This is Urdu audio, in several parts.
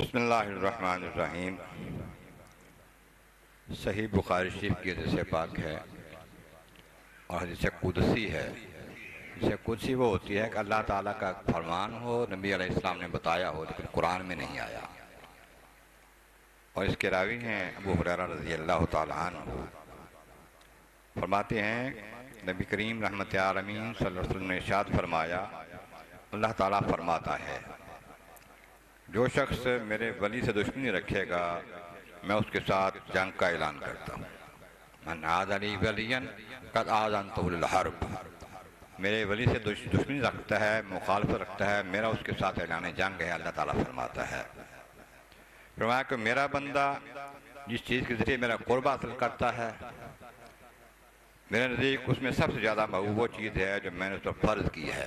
بسم اللہ الرحمن الرحیم۔ صحیح بخاری شریف کی حدیث پاک ہے اور حدیث قدسی ہے۔ حدیث قدسی وہ ہوتی ہے کہ اللہ تعالیٰ کا فرمان ہو، نبی علیہ السلام نے بتایا ہو، لیکن قرآن میں نہیں آیا، اور اس کے راوی ہیں ابو ہریرہ رضی اللہ تعالیٰ عنہ۔ فرماتے ہیں نبی کریم رحمت عالمین صلی اللہ علیہ وسلم نے ارشاد فرمایا، اللہ تعالیٰ فرماتا ہے جو شخص میرے ولی سے دشمنی رکھے گا میں اس کے ساتھ جنگ کا اعلان کرتا ہوں۔ من عاد لی ولیا قد آذنتہ بالحرب، میرے ولی سے دشمنی رکھتا ہے، مخالفت رکھتا ہے، میرا اس کے ساتھ اعلان جنگ ہے، اللہ تعالیٰ فرماتا ہے۔ فرمایا کہ میرا بندہ جس چیز کے ذریعے میرا قرب حاصل کرتا ہے، میرے نزدیک اس میں سب سے زیادہ محبوب وہ چیز ہے جو میں نے اس پر فرض کی ہے۔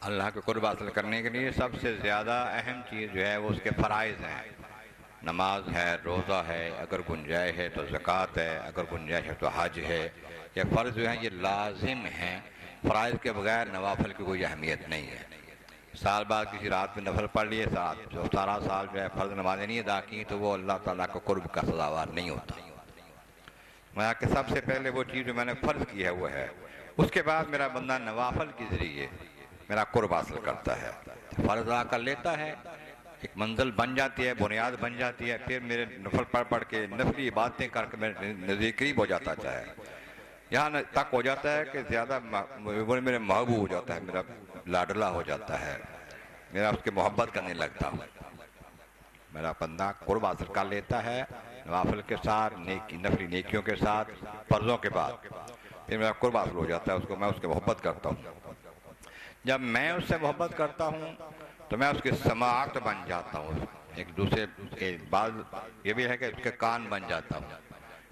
اللہ کے قرب حاصل کرنے کے لیے سب سے زیادہ اہم چیز جو ہے وہ اس کے فرائض ہیں۔ نماز ہے، روزہ ہے، اگر گنجائش ہے تو زکوٰۃ ہے، اگر گنجائش ہے تو حج ہے۔ یہ فرض جو ہیں یہ لازم ہیں، فرائض کے بغیر نوافل کی کوئی اہمیت نہیں ہے۔ سال بعد کسی رات میں نفل پڑھ لیے، جو سارا سال جو ہے فرض نمازیں نہیں ادا کی تو وہ اللہ تعالیٰ کو قرب کا سزاوار نہیں ہوتا۔ میں کہ سب سے پہلے وہ چیز جو میں نے فرض کی ہے وہ ہے، اس کے بعد میرا بندہ نوافل کے ذریعے میرا قرب حاصل کرتا ہے، فرض ادا کر لیتا ہے، ایک منزل بن جاتی ہے، بنیاد بن جاتی ہے، پھر میرے نفل پڑھ کے نفلی باتیں کر کے میرے نزدیک قریب ہو جاتا ہے، یہاں تک ہو جاتا ہے کہ زیادہ میرے محبوب ہو جاتا ہے، میرا لاڈلا ہو جاتا ہے، میرا اس کے محبت کرنے لگتا ہوں۔ میرا بندہ قرب حاصل کر لیتا ہے نوافل کے ساتھ، نفلی نیکیوں کے ساتھ، فرضوں کے بعد، پھر میرا قرب حاصل ہو جاتا ہے، میں اس کے محبت کرتا ہوں۔ جب میں اس سے محبت کرتا ہوں تو میں اس کی سماعت بن جاتا ہوں، ایک دوسرے کے بعد یہ بھی ہے کہ اس کے کان بن جاتا ہوں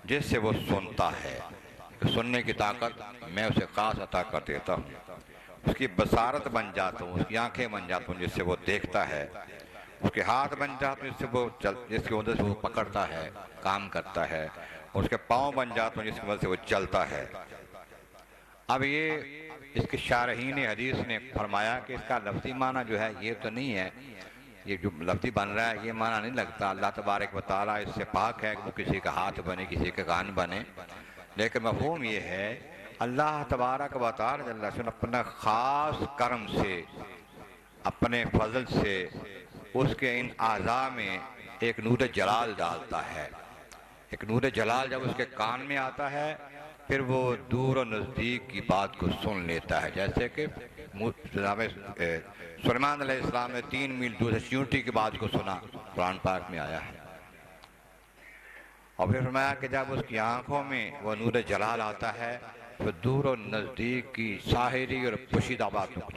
جس سے وہ سنتا ہے، سننے کی طاقت میں اسے خاص عطا کر دیتا ہوں۔ اس کی بصارت بن جاتا ہوں، اس کی آنکھیں بن جاتا ہوں جس سے وہ دیکھتا ہے، اس کے ہاتھ بن جاتا ہوں جس کی وجہ سے وہ پکڑتا ہے، کام کرتا ہے، اور اس کے پاؤں بن جاتا ہوں جس کی وجہ سے وہ چلتا ہے۔ اب یہ اس کے شارحین حدیث نے فرمایا کہ اس کا لفظی معنی جو ہے یہ تو نہیں ہے، یہ جو لفظی بن رہا ہے یہ معنی نہیں لگتا، اللہ تبارک و تعالیٰ اس سے پاک ہے کہ وہ کسی کا ہاتھ بنے، کسی کے کان بنے، لیکن مفہوم یہ ہے اللہ تبارک و تعالیٰ اپنا خاص کرم سے، اپنے فضل سے اس کے ان اعضاء میں ایک نور جلال ڈالتا ہے۔ ایک نور جلال جب اس کے کان میں آتا ہے پھر وہ دور و نزدیک کی بات کو سن لیتا ہے، جیسے کہ سلیمان علیہ السلام نے 3 میل دور سے چیونٹی کی بات کو سنا، قرآن پاک میں آیا ہے۔ اور پھر فرمایا کہ جب اس کی آنکھوں میں وہ نور جلال آتا ہے تو دور و نزدیک کی ظاہری اور پوشیدہ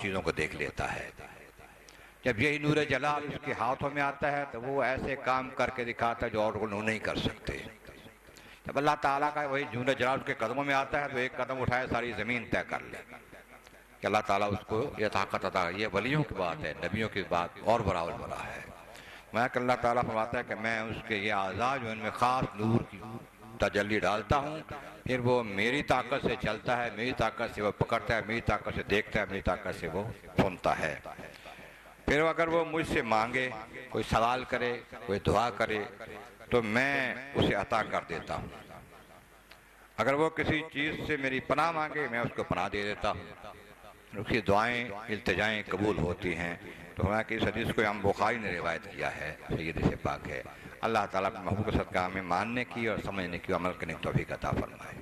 چیزوں کو دیکھ لیتا ہے۔ جب یہی نور جلال اس کے ہاتھوں میں آتا ہے تو وہ ایسے کام کر کے دکھاتا ہے جو اور لوگ نہیں کر سکتے۔ جب اللہ تعالیٰ کا وہی نور جلال اس کے قدموں میں آتا ہے تو ایک قدم اٹھائے ساری زمین طے کر لے کہ اللہ تعالیٰ اس کو یہ طاقت عطا۔ یہ ولیوں کی بات ہے، نبیوں کی بات اور برابر بڑا ہے۔ میں کہ اللہ تعالیٰ فرماتا ہے کہ میں اس کے یہ اعضاء جو ان میں خاص نور کی تجلی ڈالتا ہوں، پھر وہ میری طاقت سے چلتا ہے، میری طاقت سے وہ پکڑتا ہے، میری طاقت سے دیکھتا ہے، میری طاقت سے وہ سنتا ہے۔ پھر اگر وہ مجھ سے مانگے، کوئی سوال کرے، کوئی دعا کرے تو میں اسے عطا کر دیتا ہوں۔ اگر وہ کسی چیز سے میری پناہ مانگے میں اس کو پناہ دے دیتا ہوں، اس کی دعائیں التجائیں قبول ہوتی ہیں۔ تو ہمیں کہ اس حدیث کو امام بخاری نے روایت کیا ہے، سید سے پاک ہے۔ اللہ تعالیٰ اپنے محبوب کے صدقہ ہمیں ماننے کی اور سمجھنے کی عمل کرنے کی توفیق عطا فرمائے۔